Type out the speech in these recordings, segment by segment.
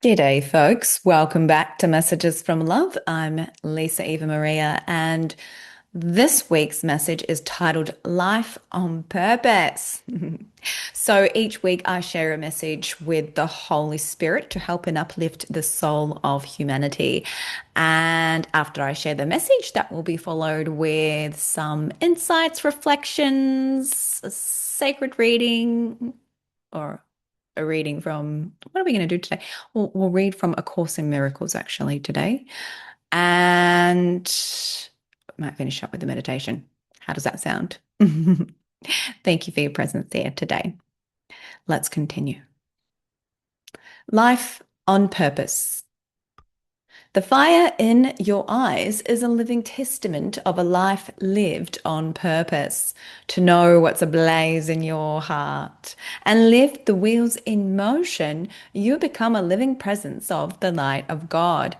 G'day, folks. Welcome back to Messages from Love. I'm Lisa Eva Maria, and this week's message is titled Life on Purpose. So each week I share a message with the Holy Spirit to help and uplift the soul of humanity. And after I share the message, that will be followed with some insights, reflections, a sacred reading, or a reading from, what are we going to do today? We'll read from A Course in Miracles actually today. And I might finish up with the meditation. How does that sound? Thank you for your presence there today. Let's continue. Life on purpose. The fire in your eyes is a living testament of a life lived on purpose. To know what's ablaze in your heart and lift the wheels in motion, you become a living presence of the light of God.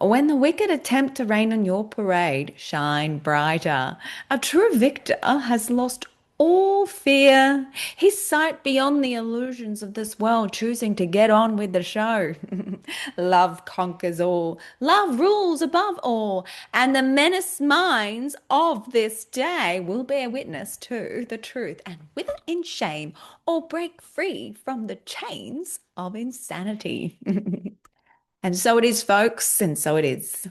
When the wicked attempt to rain on your parade, shine brighter. A true victor has lost all fear. His sight beyond the illusions of this world, choosing to get on with the show. Love conquers all. Love rules above all. And the menaced minds of this day will bear witness to the truth and wither in shame or break free from the chains of insanity. And so it is, folks, and so it is.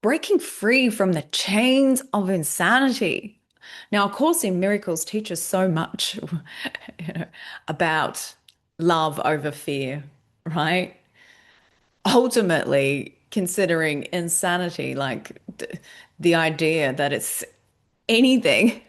Breaking free from the chains of insanity. Now, A Course in Miracles teaches so much, about love over fear, right? Ultimately, considering insanity, like the idea that it's anything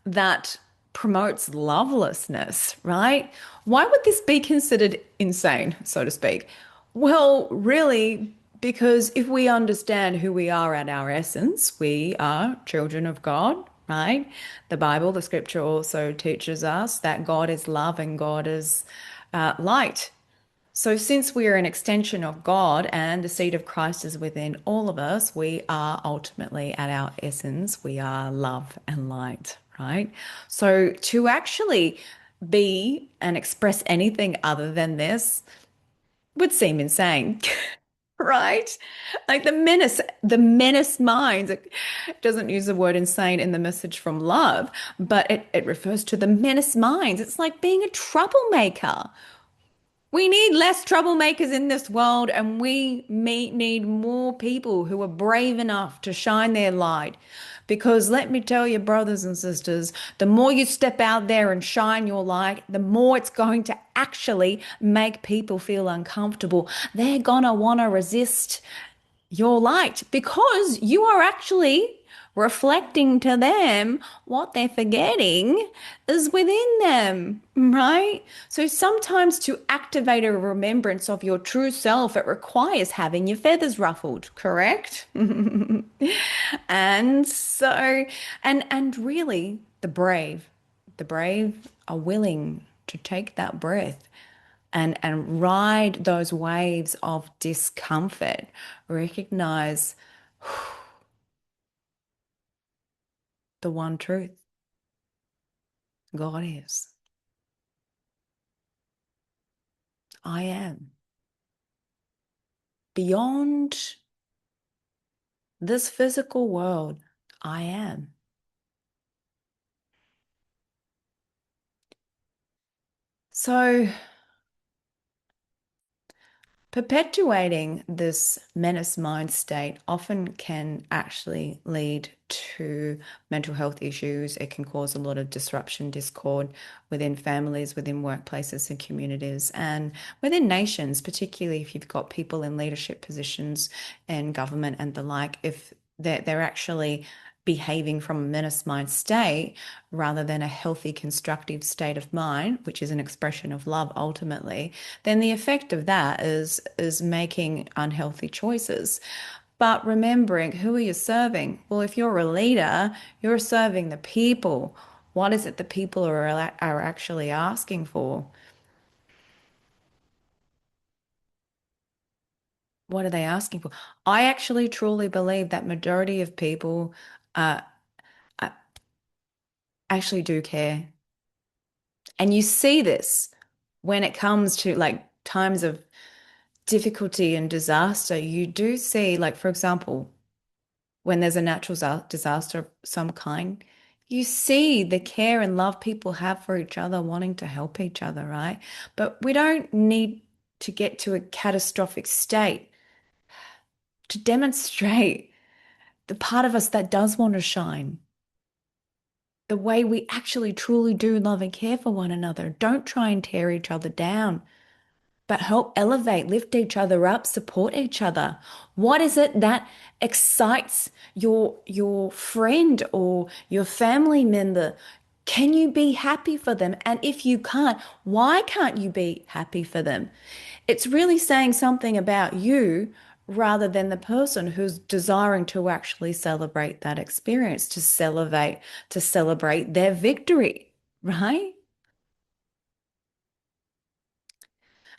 that promotes lovelessness, right? Why would this be considered insane, so to speak? Well, really, because if we understand who we are at our essence, we are children of God, right? The Bible, the scripture also teaches us that God is love and God is light. So, since we are an extension of God and the seed of Christ is within all of us, we are ultimately at our essence, we are love and light, right? So, to actually be and express anything other than this would seem insane. Right? Like the menace minds. It doesn't use the word insane in the message from love, but it refers to the menace minds. It's like being a troublemaker. We need less troublemakers in this world, and we may need more people who are brave enough to shine their light. Because let me tell you, brothers and sisters, the more you step out there and shine your light, the more it's going to actually make people feel uncomfortable. They're gonna want to resist your light because you are actually reflecting to them what they're forgetting is within them, right? So sometimes to activate a remembrance of your true self, it requires having your feathers ruffled, correct? And so, and really the brave are willing to take that breath and ride those waves of discomfort. Recognize the one truth. God is. I am. Beyond this physical world, I am. So perpetuating this menace mind state often can actually lead to mental health issues. It can cause a lot of disruption, discord within families, within workplaces and communities, and within nations, particularly if you've got people in leadership positions in government and the like, if they're actually behaving from a menace mind state rather than a healthy, constructive state of mind, which is an expression of love ultimately, then the effect of that is making unhealthy choices. But remembering, who are you serving? Well, if you're a leader, you're serving the people. What is it the people are actually asking for? What are they asking for? I actually truly believe that majority of people uh, uh, actually do care. And you see this. when it comes to like times of difficulty and disaster, you do see, like, for example, when there's a natural disaster of some kind, you see the care and love people have for each other, wanting to help each other, right? But we don't need to get to a catastrophic state to demonstrate the part of us that does want to shine, the way we actually truly do love and care for one another. Don't try and tear each other down, but help elevate, lift each other up, support each other. What is it that excites your friend or your family member? Can you be happy for them? And if you can't, why can't you be happy for them? It's really saying something about you rather than the person who's desiring to actually celebrate that experience, to celebrate their victory, right?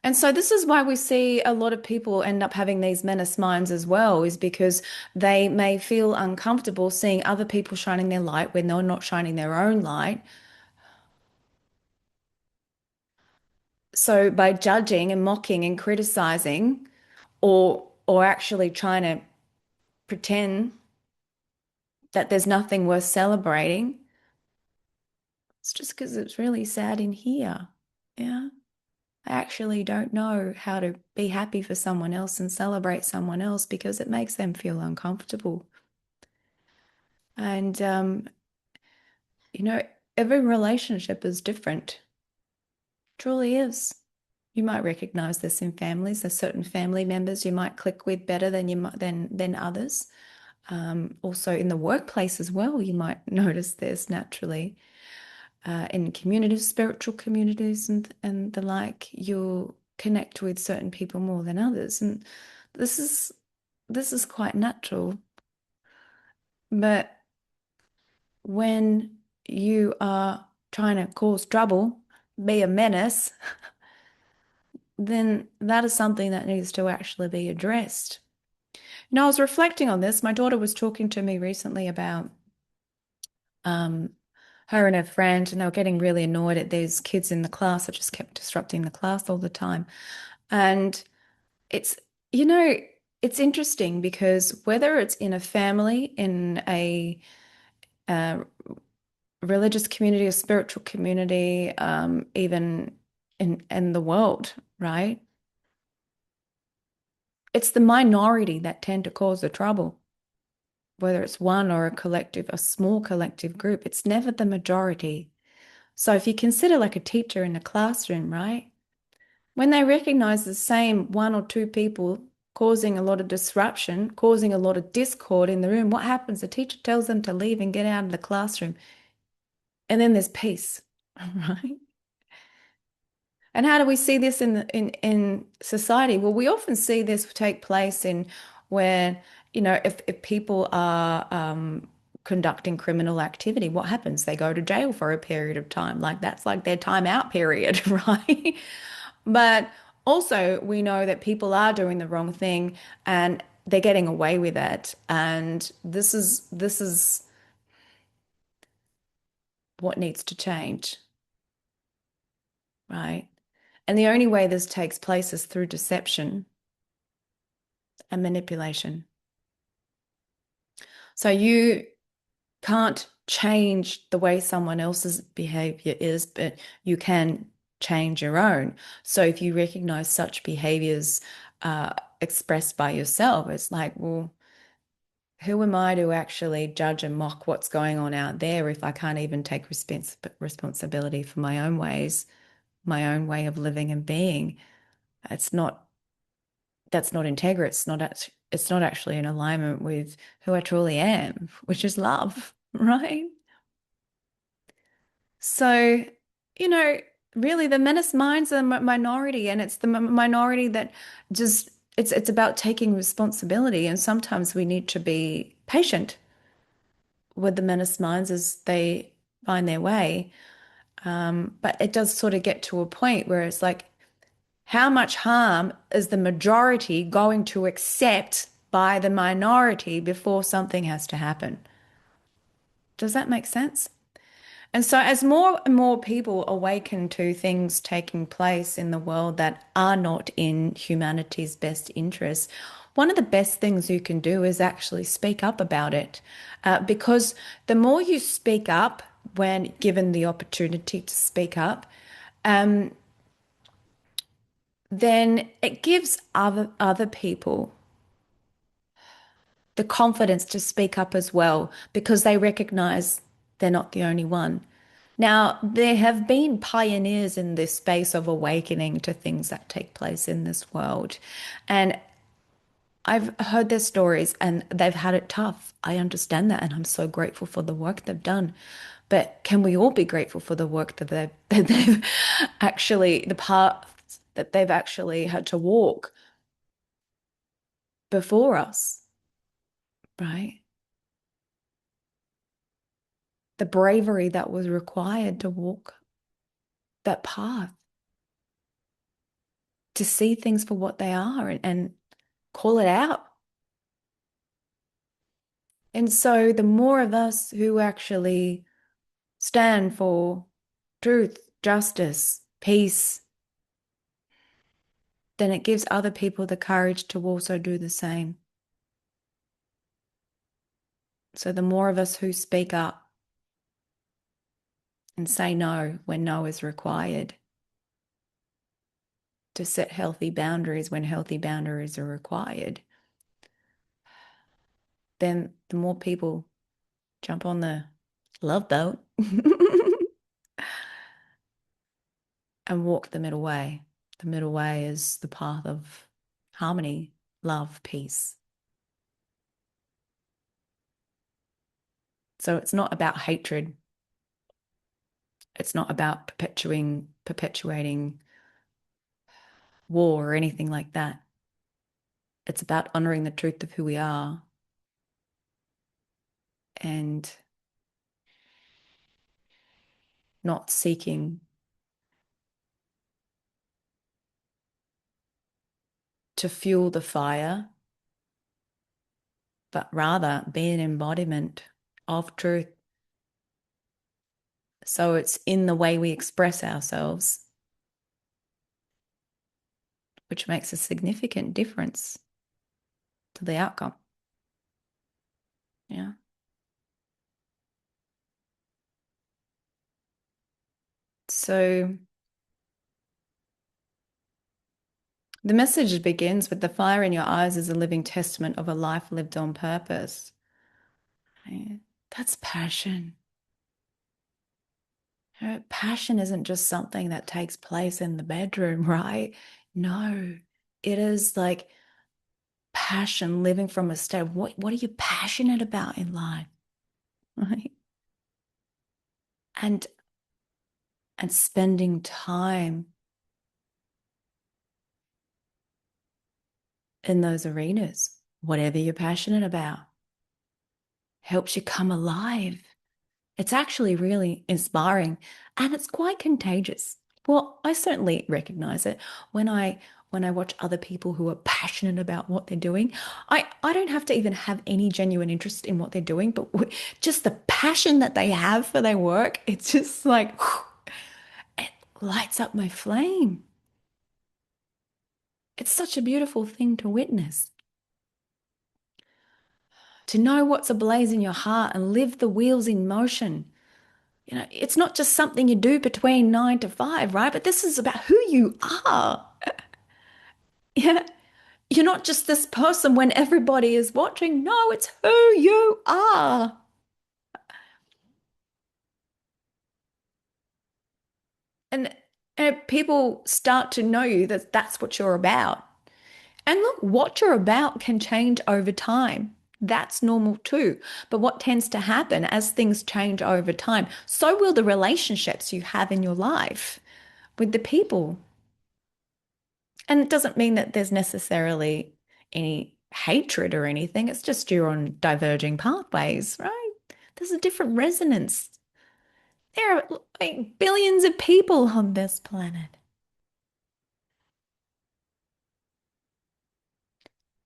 And so this is why we see a lot of people end up having these menace minds as well, is because they may feel uncomfortable seeing other people shining their light when they're not shining their own light. So by judging and mocking and criticizing or actually trying to pretend that there's nothing worth celebrating, it's just because it's really sad in here. Yeah. I actually don't know how to be happy for someone else and celebrate someone else because it makes them feel uncomfortable. And, you know, every relationship is different, truly is. You might recognize this in families. There's certain family members you might click with better than you might than others. Also in the workplace as well, you might notice this naturally. In communities, spiritual communities and the like, you'll connect with certain people more than others. And this is this is quite natural. But when you are trying to cause trouble, be a menace, then that is something that needs to actually be addressed. I was reflecting on this. My daughter was talking to me recently about um, her and her friend, and they were getting really annoyed at these kids in the class that just kept disrupting the class all the time. And it's, you know, it's interesting because whether it's in a family, in a uh, religious community, a spiritual community, even in the world, right? It's the minority that tend to cause the trouble, whether it's one or a collective, a small collective group. It's never the majority. So if you consider like a teacher in a classroom, right? When they recognize the same one or two people causing a lot of disruption, causing a lot of discord in the room, what happens? The teacher tells them to leave and get out of the classroom. And then there's peace, right? And how do we see this in society? Well, we often see this take place in where, if people are conducting criminal activity, what happens? They go to jail for a period of time. Like that's like their time out period, right? But also we know that people are doing the wrong thing and they're getting away with it. And this is what needs to change, right? And the only way this takes place is through deception and manipulation. So you can't change the way someone else's behavior is, but you can change your own. So if you recognize such behaviors expressed by yourself, it's like, well, who am I to actually judge and mock what's going on out there if I can't even take responsibility for my own ways, my own way of living and being? It's not that's not integrity. It's not actually in alignment with who I truly am, which is love, right? So, you know, really the menace minds are a minority, and it's the minority that just it's about taking responsibility, and sometimes we need to be patient with the menace minds as they find their way. But it does sort of get to a point where it's like, how much harm is the majority going to accept by the minority before something has to happen? Does that make sense? And so, as more and more people awaken to things taking place in the world that are not in humanity's best interests, one of the best things you can do is actually speak up about it. Because the more you speak up when given the opportunity to speak up, then it gives other people the confidence to speak up as well because they recognize they're not the only one. Now, there have been pioneers in this space of awakening to things that take place in this world. And I've heard their stories and they've had it tough. I understand that. And I'm so grateful for the work they've done. But can we all be grateful for the work that they've actually, the path that they've actually had to walk before us, right? The bravery that was required to walk that path, to see things for what they are and call it out. And so the more of us who actually stand for truth, justice, peace, then it gives other people the courage to also do the same. So the more of us who speak up and say no when no is required, to set healthy boundaries when healthy boundaries are required, then the more people jump on the love boat and walk the middle way. The middle way is the path of harmony, love, peace. So it's not about hatred. It's not about perpetuating war or anything like that. It's about honoring the truth of who we are and not seeking to fuel the fire, but rather be an embodiment of truth. So it's in the way we express ourselves, which makes a significant difference to the outcome. Yeah. So the message begins with the fire in your eyes is a living testament of a life lived on purpose. Right? That's passion. Passion isn't just something that takes place in the bedroom, right? No, it is like passion living from a state of what are you passionate about in life? Right? And and spending time in those arenas, whatever you're passionate about, helps you come alive. It's actually really inspiring and it's quite contagious. Well, I certainly recognize it when I watch other people who are passionate about what they're doing. I don't have to even have any genuine interest in what they're doing, but just the passion that they have for their work, it's just like it lights up my flame. It's such a beautiful thing to witness. To know what's ablaze in your heart and live the wheels in motion. You know, it's not just something you do between 9 to 5, right? But this is about who you are. Yeah. You're not just this person when everybody is watching. No, it's who you are. And, and people start to know you that that's what you're about. And look, what you're about can change over time. That's normal too. But what tends to happen as things change over time, so will the relationships you have in your life with the people. And it doesn't mean that there's necessarily any hatred or anything. It's just you're on diverging pathways, right? There's a different resonance. There are like billions of people on this planet.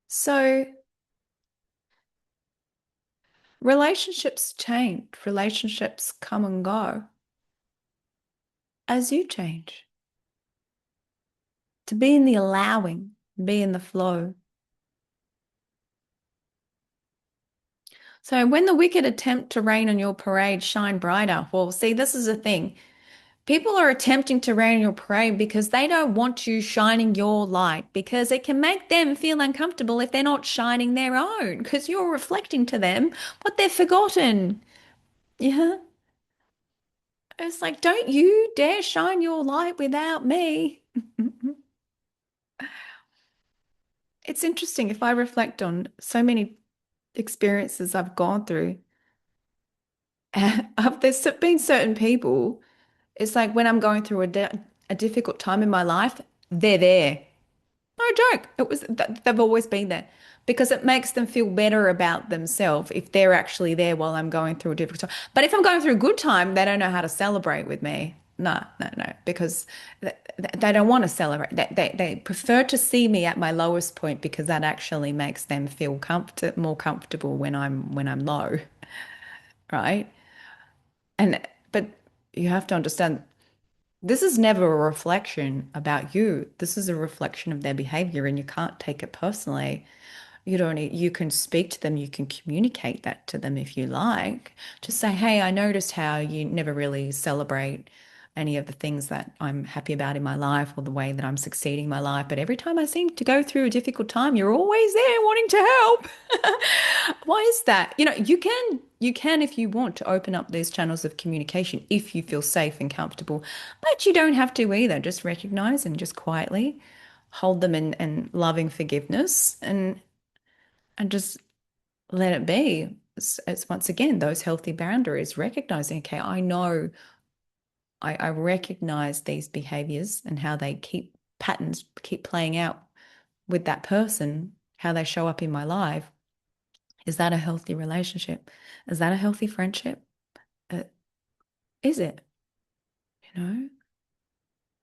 So relationships change, relationships come and go. as you change, to be in the allowing, be in the flow. So when the wicked attempt to rain on your parade, shine brighter. Well, see, this is the thing. People are attempting to rain on your parade because they don't want you shining your light because it can make them feel uncomfortable if they're not shining their own because you're reflecting to them what they've forgotten. Yeah. It's like, don't you dare shine your light without me. It's interesting if I reflect on so many experiences I've gone through. There's been certain people, it's like when I'm going through a difficult time in my life, they're there. No joke. They've always been there because it makes them feel better about themselves if they're actually there while I'm going through a difficult time. But if I'm going through a good time, they don't know how to celebrate with me. No, no, no, because they don't want to celebrate. They prefer to see me at my lowest point because that actually makes them feel more comfortable when I'm low, right? And but you have to understand this is never a reflection about you. This is a reflection of their behavior, and you can't take it personally. You can speak to them, you can communicate that to them if you like. Just say, hey, I noticed how you never really celebrate any of the things that I'm happy about in my life or the way that I'm succeeding in my life. But every time I seem to go through a difficult time, you're always there wanting to help. Why is that? You can if you want to open up these channels of communication if you feel safe and comfortable, but you don't have to either. Just recognize and just quietly hold them in loving forgiveness and just let it be. It's once again those healthy boundaries, recognizing, okay, I know I recognize these behaviors and how they keep patterns keep playing out with that person, how they show up in my life. Is that a healthy relationship? Is that a healthy friendship? Uh, is it? You know?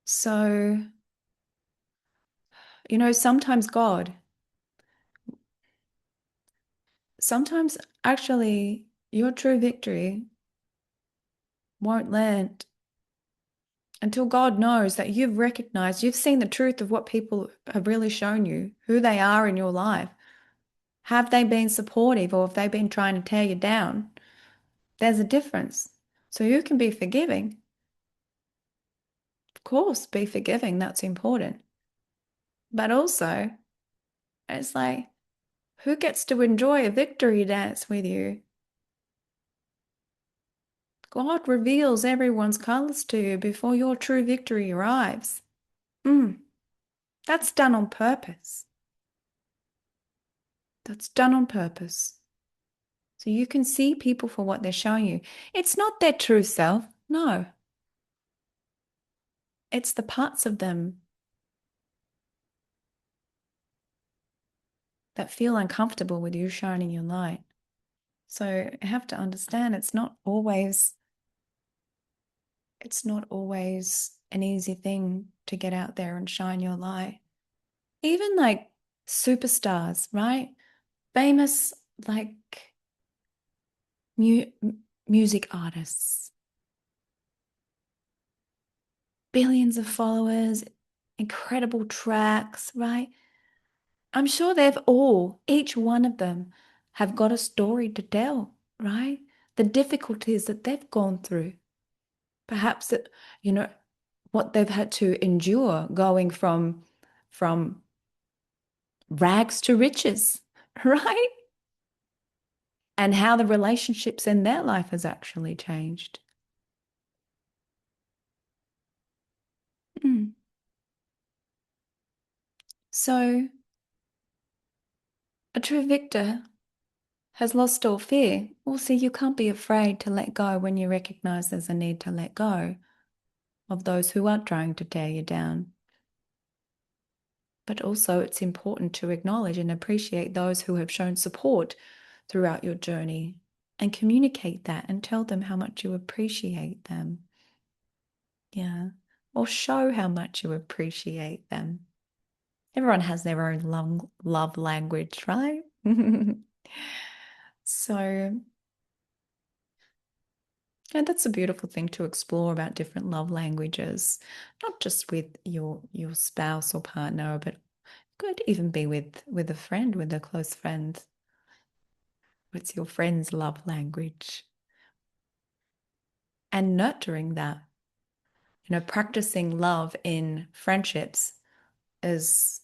So, sometimes sometimes actually your true victory won't land until God knows that you've recognized, you've seen the truth of what people have really shown you, who they are in your life. Have they been supportive or have they been trying to tear you down? There's a difference. So you can be forgiving. Of course, be forgiving. That's important. But also, it's like, who gets to enjoy a victory dance with you? God reveals everyone's colors to you before your true victory arrives. Mm, that's done on purpose. That's done on purpose. So you can see people for what they're showing you. It's not their true self. No, it's the parts of them that feel uncomfortable with you shining your light. So you have to understand it's not always an easy thing to get out there and shine your light. Even like superstars, right? Famous like mu music artists, billions of followers, incredible tracks, right? I'm sure each one of them have got a story to tell, right? The difficulties that they've gone through, perhaps that, you know, what they've had to endure going from rags to riches, right? And how the relationships in their life has actually changed. Mm. So a true victor has lost all fear. Well, see, you can't be afraid to let go when you recognize there's a need to let go of those who are trying to tear you down. But also, it's important to acknowledge and appreciate those who have shown support throughout your journey and communicate that and tell them how much you appreciate them. Yeah. Or show how much you appreciate them. Everyone has their own love language, right? So And that's a beautiful thing to explore about different love languages, not just with your spouse or partner, but could even be with a friend, with a close friend. What's your friend's love language? And nurturing that, practicing love in friendships is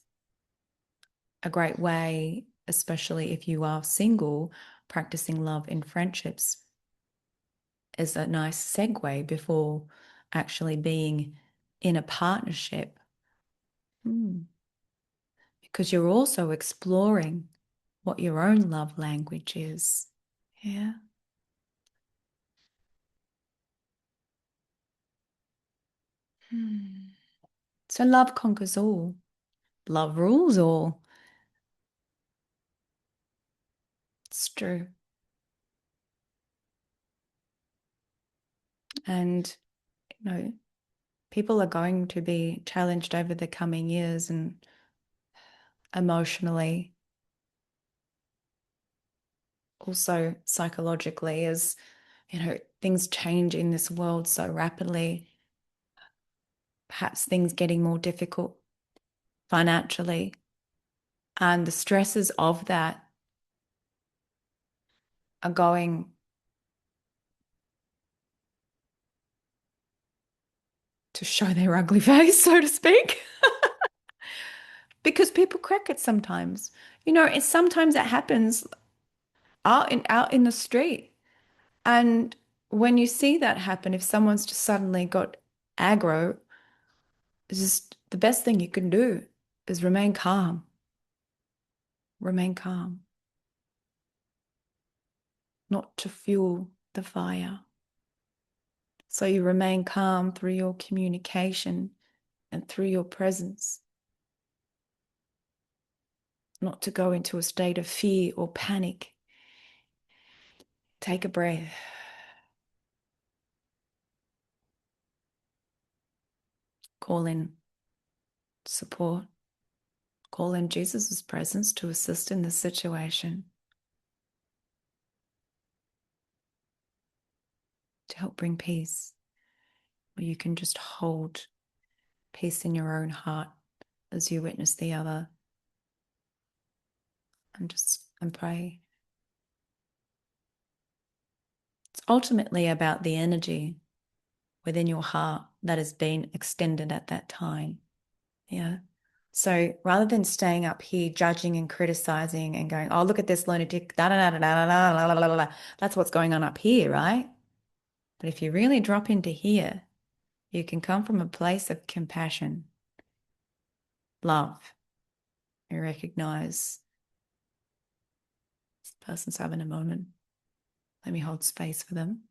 a great way, especially if you are single, practicing love in friendships is a nice segue before actually being in a partnership. Hmm. Because you're also exploring what your own love language is. Yeah. Hmm. So love conquers all. Love rules all. It's true. And, you know, people are going to be challenged over the coming years and emotionally, also psychologically, as, things change in this world so rapidly, perhaps things getting more difficult financially. And the stresses of that are going to show their ugly face, so to speak, because people crack it sometimes. Sometimes it happens out in the street. And when you see that happen, if someone's just suddenly got aggro, it's just the best thing you can do is remain calm. Remain calm, not to fuel the fire. So you remain calm through your communication and through your presence, not to go into a state of fear or panic. Take a breath. Call in support. Call in Jesus' presence to assist in the situation, to help bring peace. Or you can just hold peace in your own heart as you witness the other and pray. It's ultimately about the energy within your heart that has been extended at that time. Yeah. So rather than staying up here judging and criticizing and going, oh, look at this lunatic, da da da da da da da da da da, that's what's going on up here, right? But if you really drop into here, you can come from a place of compassion, love. You recognize this person's having a moment. Let me hold space for them.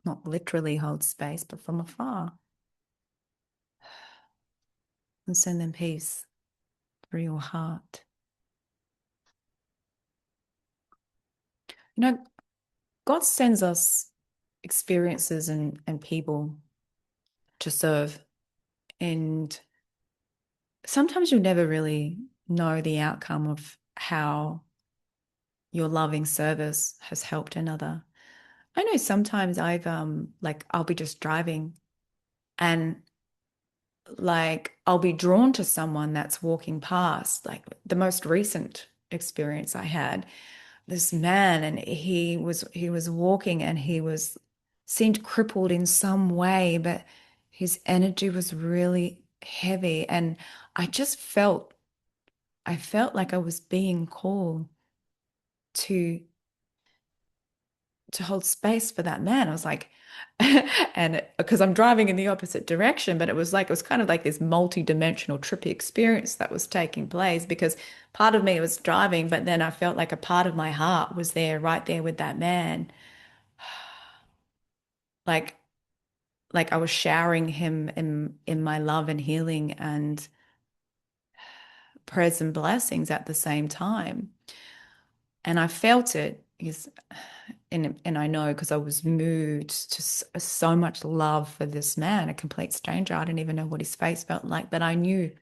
Not literally hold space, but from afar. And send them peace through your heart. You know, God sends us experiences and people to serve. And sometimes you'll never really know the outcome of how your loving service has helped another. I know sometimes I'll be just driving and I'll be drawn to someone that's walking past. Like the most recent experience I had, this man, and he was walking and he was seemed crippled in some way, but his energy was really heavy. And I just I felt like I was being called to hold space for that man. I was like, and because I'm driving in the opposite direction, but it was kind of like this multi-dimensional trippy experience that was taking place because part of me was driving, but then I felt like a part of my heart was there, right there with that man. Like I was showering him in my love and healing and prayers and blessings at the same time. And I felt it because and I know because I was moved to so much love for this man, a complete stranger. I didn't even know what his face felt like, but I knew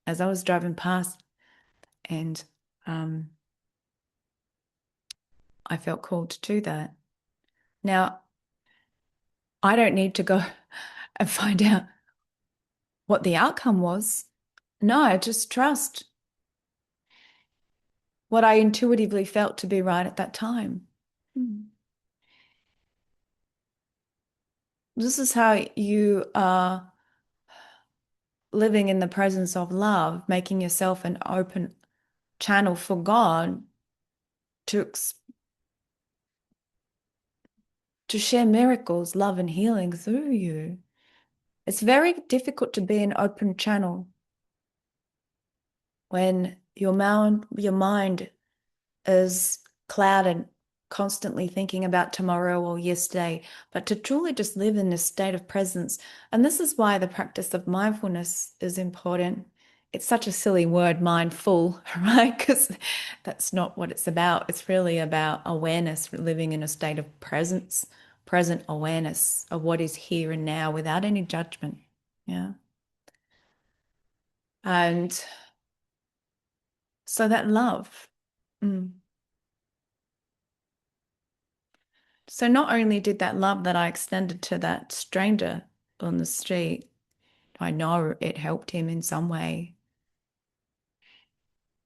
as I was driving past, and um, I felt called to do that. Now, I don't need to go and find out what the outcome was. No, I just trust what I intuitively felt to be right at that time. Hmm. This is how you are living in the presence of love, making yourself an open channel for God to to share miracles, love, and healing through you. It's very difficult to be an open channel when your mind is clouded, constantly thinking about tomorrow or yesterday, but to truly just live in this state of presence. And this is why the practice of mindfulness is important. It's such a silly word, mindful, right? Because that's not what it's about. It's really about awareness, living in a state of presence, present awareness of what is here and now without any judgment. Yeah. And so that love. Mm. So not only did that love that I extended to that stranger on the street, I know it helped him in some way,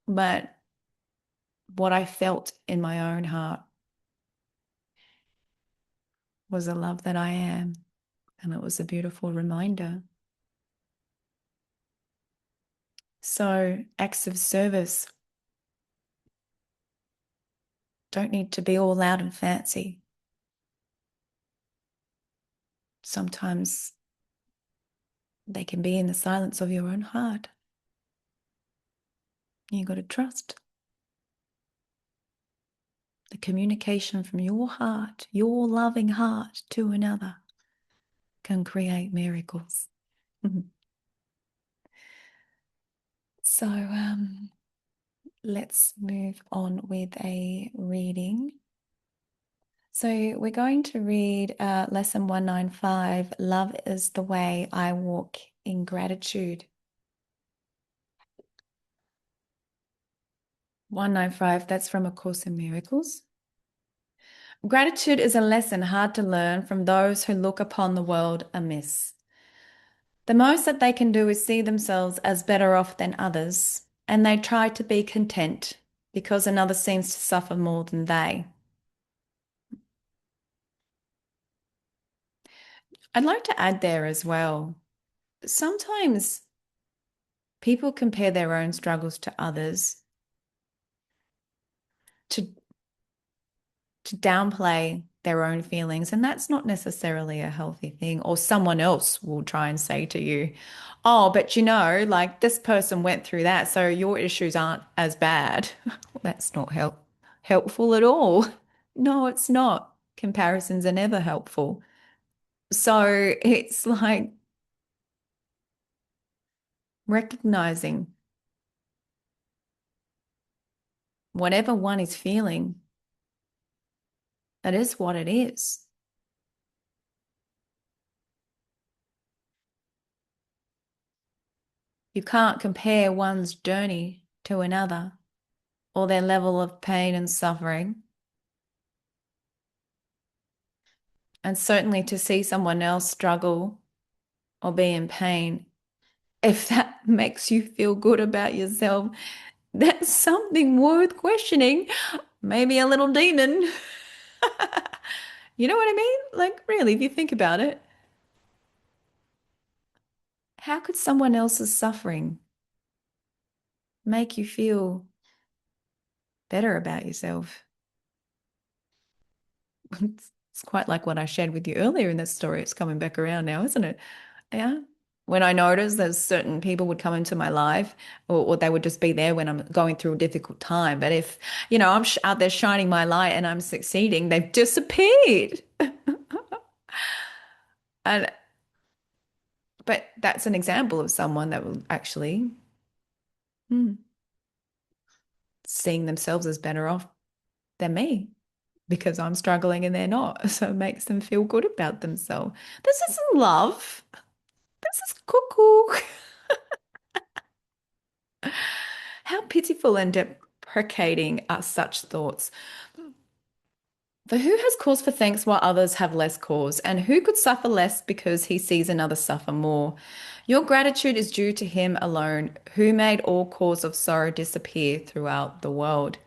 but what I felt in my own heart was the love that I am. And it was a beautiful reminder. So acts of service don't need to be all loud and fancy. Sometimes they can be in the silence of your own heart. You got to trust the communication from your heart, your loving heart to another can create miracles. So let's move on with a reading. So we're going to read lesson 195, Love is the Way I Walk in Gratitude. 195, that's from A Course in Miracles. Gratitude is a lesson hard to learn from those who look upon the world amiss. The most that they can do is see themselves as better off than others, and they try to be content because another seems to suffer more than they. I'd like to add there as well. Sometimes people compare their own struggles to others to downplay their own feelings, and that's not necessarily a healthy thing. Or someone else will try and say to you, "Oh, but you know, like this person went through that, so your issues aren't as bad." Well, that's not helpful at all. No, it's not. Comparisons are never helpful. So it's like recognizing whatever one is feeling, that is what it is. You can't compare one's journey to another or their level of pain and suffering. And certainly to see someone else struggle or be in pain, if that makes you feel good about yourself, that's something worth questioning. Maybe a little demon. You know what I mean? Like, really, if you think about it, how could someone else's suffering make you feel better about yourself? It's quite like what I shared with you earlier in this story. It's coming back around now, isn't it? Yeah. When I noticed that certain people would come into my life or they would just be there when I'm going through a difficult time. But if, I'm sh out there shining my light and I'm succeeding, they've disappeared. And but that's an example of someone that will actually hmm, seeing themselves as better off than me because I'm struggling and they're not. So it makes them feel good about themselves. This isn't love. This is cuckoo. How pitiful and deprecating are such thoughts. For who has cause for thanks while others have less cause? And who could suffer less because he sees another suffer more? Your gratitude is due to him alone, who made all cause of sorrow disappear throughout the world.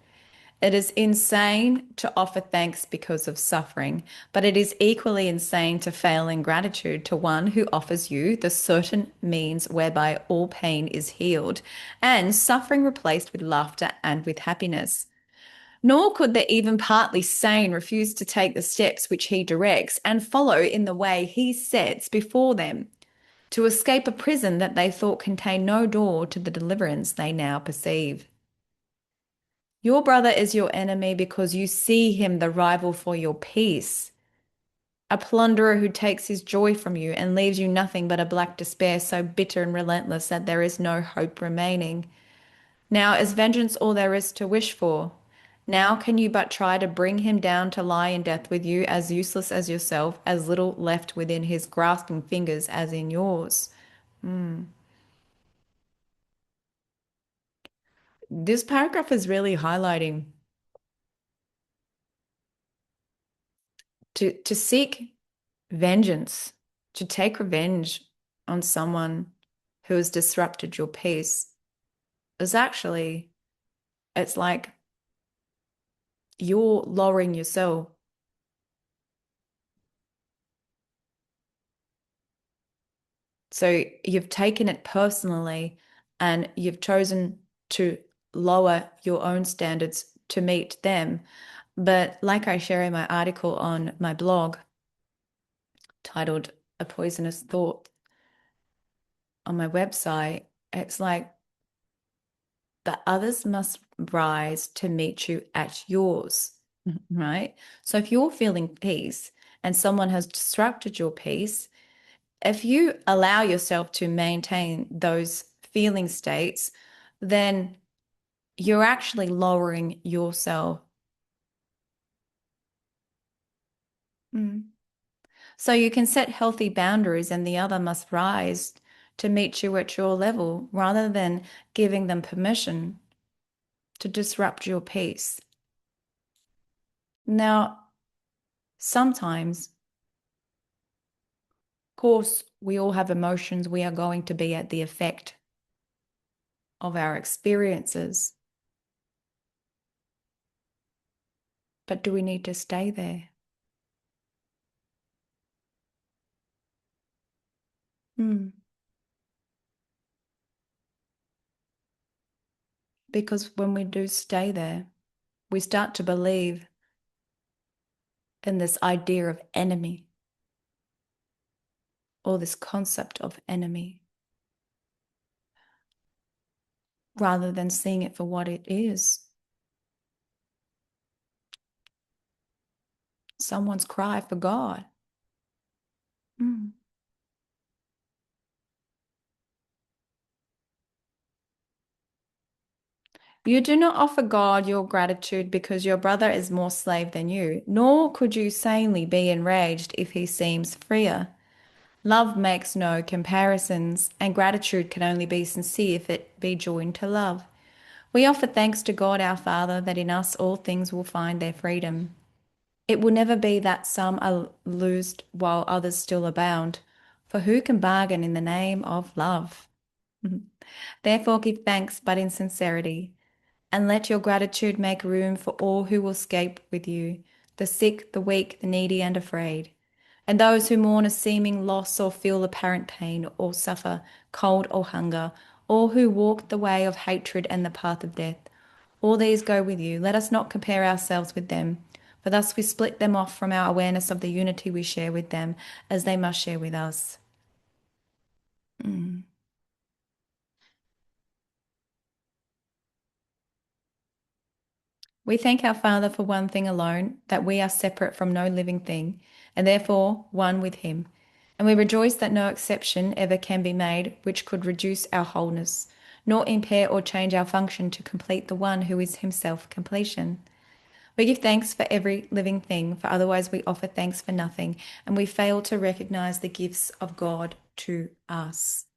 It is insane to offer thanks because of suffering, but it is equally insane to fail in gratitude to one who offers you the certain means whereby all pain is healed and suffering replaced with laughter and with happiness. Nor could the even partly sane refuse to take the steps which he directs and follow in the way he sets before them to escape a prison that they thought contained no door to the deliverance they now perceive. Your brother is your enemy because you see him the rival for your peace, a plunderer who takes his joy from you and leaves you nothing but a black despair so bitter and relentless that there is no hope remaining. Now is vengeance all there is to wish for? Now can you but try to bring him down to lie in death with you, as useless as yourself, as little left within his grasping fingers as in yours? This paragraph is really highlighting to seek vengeance, to take revenge on someone who has disrupted your peace is actually, it's like you're lowering yourself. So you've taken it personally and you've chosen to lower your own standards to meet them. But like I share in my article on my blog titled A Poisonous Thought on my website, it's like the others must rise to meet you at yours, right? So if you're feeling peace and someone has disrupted your peace, if you allow yourself to maintain those feeling states, then you're actually lowering yourself. Mm. So you can set healthy boundaries and the other must rise to meet you at your level rather than giving them permission to disrupt your peace. Now, sometimes, of course, we all have emotions. We are going to be at the effect of our experiences. But do we need to stay there? Mm. Because when we do stay there, we start to believe in this idea of enemy or this concept of enemy rather than seeing it for what it is. Someone's cry for God. Mm. You do not offer God your gratitude because your brother is more slave than you, nor could you sanely be enraged if he seems freer. Love makes no comparisons, and gratitude can only be sincere if it be joined to love. We offer thanks to God our Father that in us all things will find their freedom. It will never be that some are loosed while others still abound, for who can bargain in the name of love? Therefore give thanks, but in sincerity, and let your gratitude make room for all who will escape with you, the sick, the weak, the needy, and afraid, and those who mourn a seeming loss or feel apparent pain or suffer cold or hunger, or who walk the way of hatred and the path of death. All these go with you. Let us not compare ourselves with them, for thus we split them off from our awareness of the unity we share with them, as they must share with us. Mm. We thank our Father for one thing alone, that we are separate from no living thing, and therefore one with Him. And we rejoice that no exception ever can be made which could reduce our wholeness, nor impair or change our function to complete the one who is Himself completion. We give thanks for every living thing, for otherwise we offer thanks for nothing, and we fail to recognize the gifts of God to us.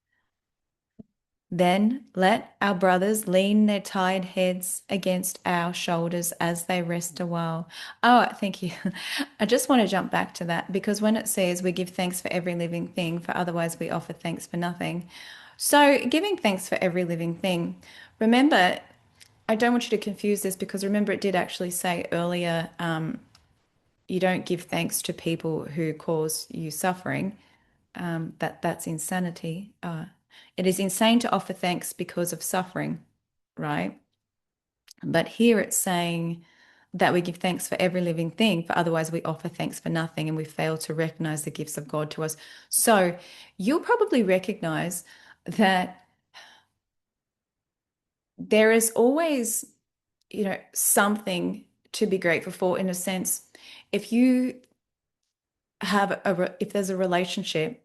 Then let our brothers lean their tired heads against our shoulders as they rest a while. Oh, thank you. I just want to jump back to that because when it says we give thanks for every living thing, for otherwise we offer thanks for nothing. So, giving thanks for every living thing. Remember, I don't want you to confuse this because remember, it did actually say earlier, you don't give thanks to people who cause you suffering. That's insanity. It is insane to offer thanks because of suffering, right? But here it's saying that we give thanks for every living thing, for otherwise we offer thanks for nothing and we fail to recognize the gifts of God to us. So you'll probably recognize that there is always, something to be grateful for in a sense. If you if there's a relationship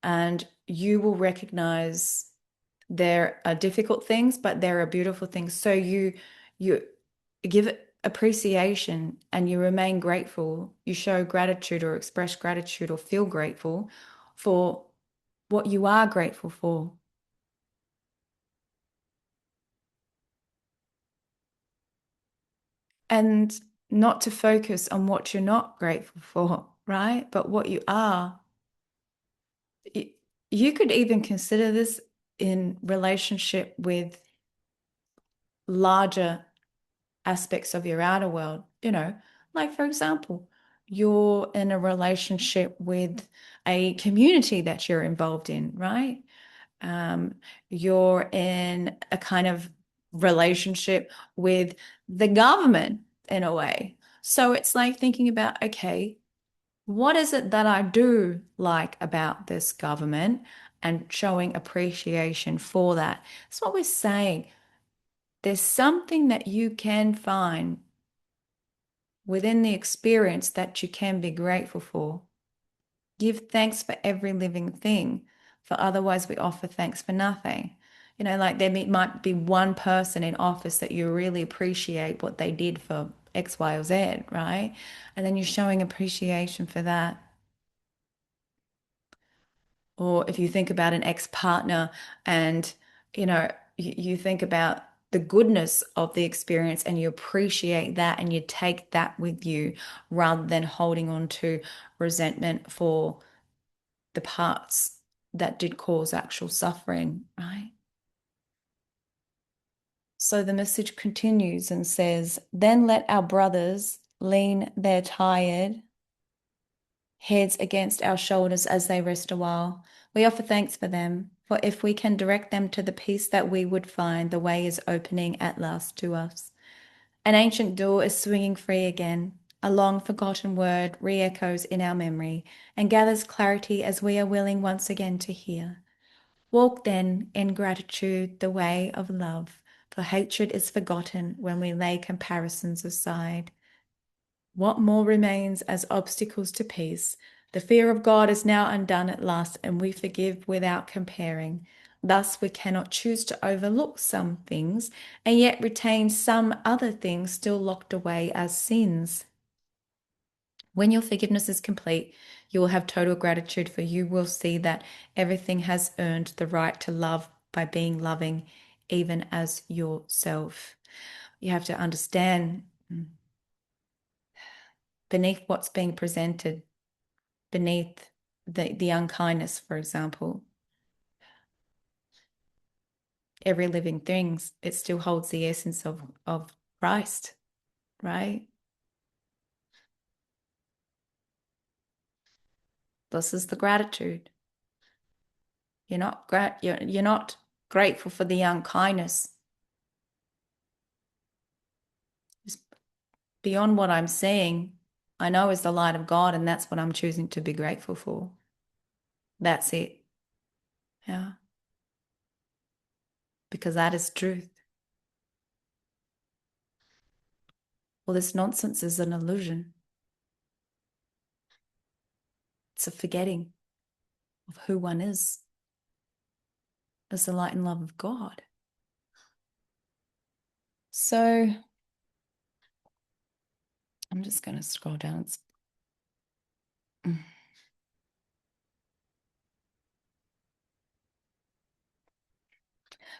and you will recognize there are difficult things, but there are beautiful things. So you give it appreciation and you remain grateful. You show gratitude or express gratitude or feel grateful for what you are grateful for. And not to focus on what you're not grateful for, right? But what you are. You, you could even consider this in relationship with larger aspects of your outer world. Like for example, you're in a relationship with a community that you're involved in, right? Um, you're in a kind of relationship with the government in a way. So it's like thinking about, okay, what is it that I do like about this government and showing appreciation for that? That's what we're saying. There's something that you can find within the experience that you can be grateful for. Give thanks for every living thing, for otherwise we offer thanks for nothing. Like might be one person in office that you really appreciate what they did for X, Y, or Z, right? And then you're showing appreciation for that. Or if you think about an ex-partner and, you think about the goodness of the experience and you appreciate that and you take that with you rather than holding on to resentment for the parts that did cause actual suffering, right? So the message continues and says, then let our brothers lean their tired heads against our shoulders as they rest a while. We offer thanks for them, for if we can direct them to the peace that we would find, the way is opening at last to us. An ancient door is swinging free again. A long forgotten word re echoes in our memory and gathers clarity as we are willing once again to hear. Walk then in gratitude the way of love, for hatred is forgotten when we lay comparisons aside. What more remains as obstacles to peace? The fear of God is now undone at last, and we forgive without comparing. Thus, we cannot choose to overlook some things and yet retain some other things still locked away as sins. When your forgiveness is complete, you will have total gratitude, for you will see that everything has earned the right to love by being loving, even as yourself. You have to understand beneath what's being presented, beneath the unkindness, for example, every living thing, it still holds the essence of Christ, right? This is the gratitude. You're not grateful for the unkindness. It's beyond what I'm seeing. I know is the light of God, and that's what I'm choosing to be grateful for. That's it. Yeah. Because that is truth. Well, this nonsense is an illusion. It's a forgetting of who one is as the light and love of God. So I'm just going to scroll down.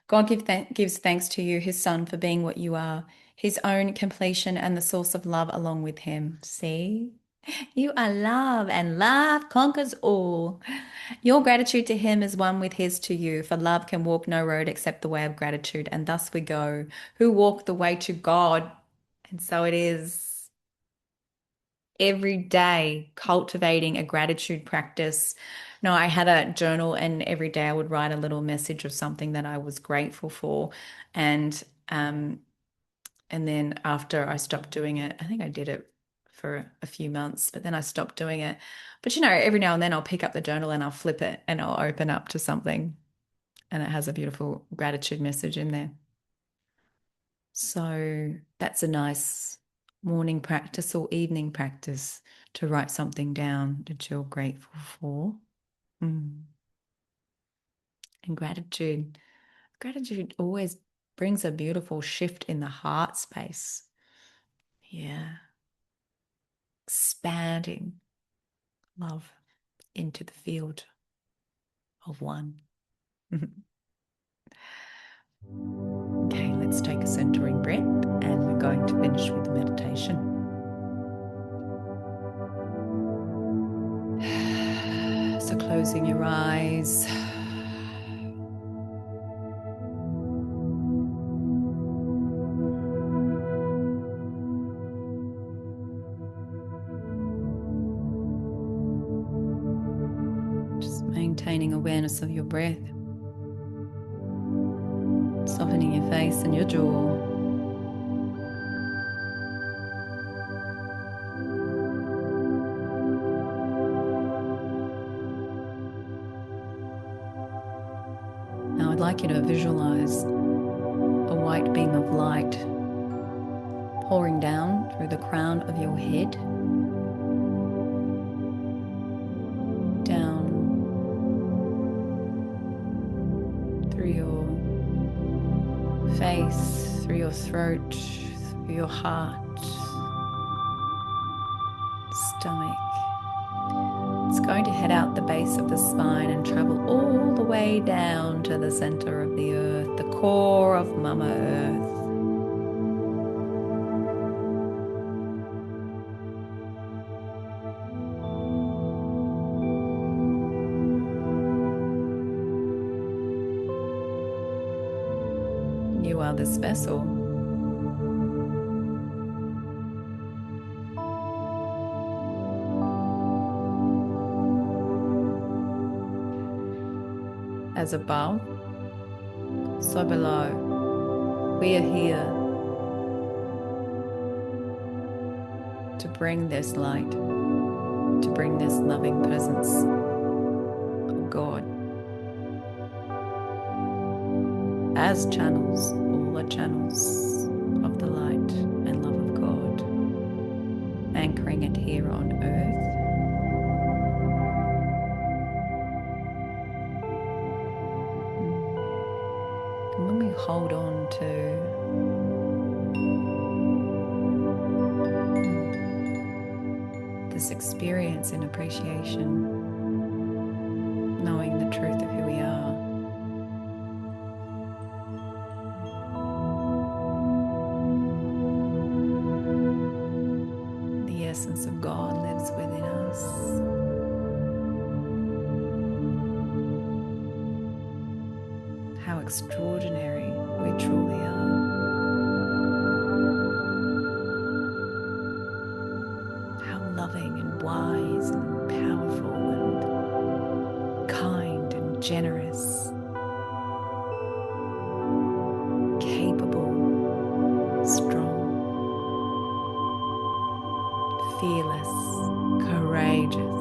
God gives thanks to you, his son, for being what you are, his own completion and the source of love along with him. See? You are love, and love conquers all. Your gratitude to him is one with his to you, for love can walk no road except the way of gratitude, and thus we go, who walk the way to God. And so it is every day cultivating a gratitude practice. No, I had a journal, and every day I would write a little message of something that I was grateful for. And um, and then after I stopped doing it, I think I did it for a few months, but then I stopped doing it. But every now and then I'll pick up the journal and I'll flip it and I'll open up to something, and it has a beautiful gratitude message in there. So that's a nice morning practice or evening practice, to write something down that you're grateful for. Mm. And gratitude always brings a beautiful shift in the heart space. Yeah. Expanding love into the field of one. Okay, let's take a centering breath, and we're going to finish with meditation. So closing your eyes. Just maintaining awareness of your breath. Softening your face and your jaw. Now I'd like you to visualize a white beam of light pouring down through the crown of your head, down through your face, through your throat, through your heart, stomach. It's going to head out the base of the spine and travel all the way down to the center of the earth, the core of Mama Earth. You are this vessel. As above, so below. We are here to bring this light, to bring this loving presence of God as channels, all the channels of the light and love of God, anchoring it here on earth. And when we hold on to this experience in appreciation, knowing the truth of who we are, the essence of God lives within us. How extraordinary we truly are. How loving and wise and powerful and kind and generous, capable, strong, fearless, courageous.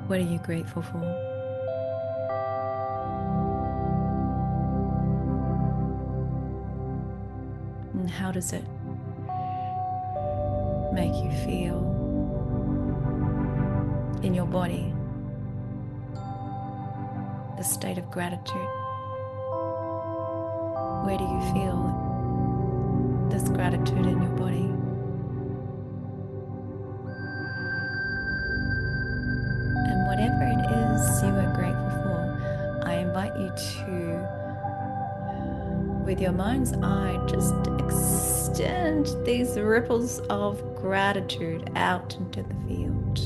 What are you grateful for? And how does it make you feel in your body? a state of gratitude? Where do you feel this gratitude in your body? And whatever it is you are grateful for, I invite you to, with your mind's eye, just extend these ripples of gratitude out into the field,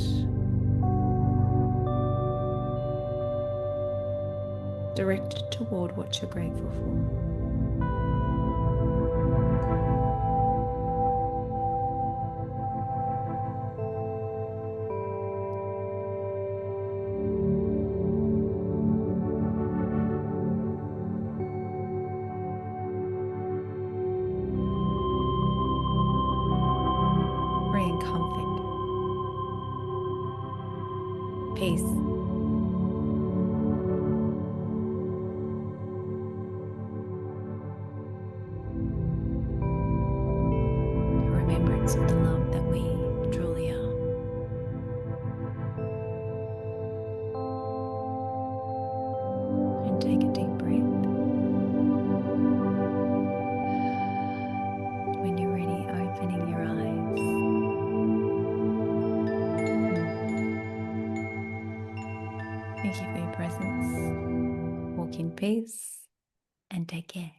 directed toward what you're grateful for. Bring comfort, peace, remembrance of the love that we truly are. And take a deep breath. When you're ready, opening your eyes. Thank you for your presence. Walk in peace and take care.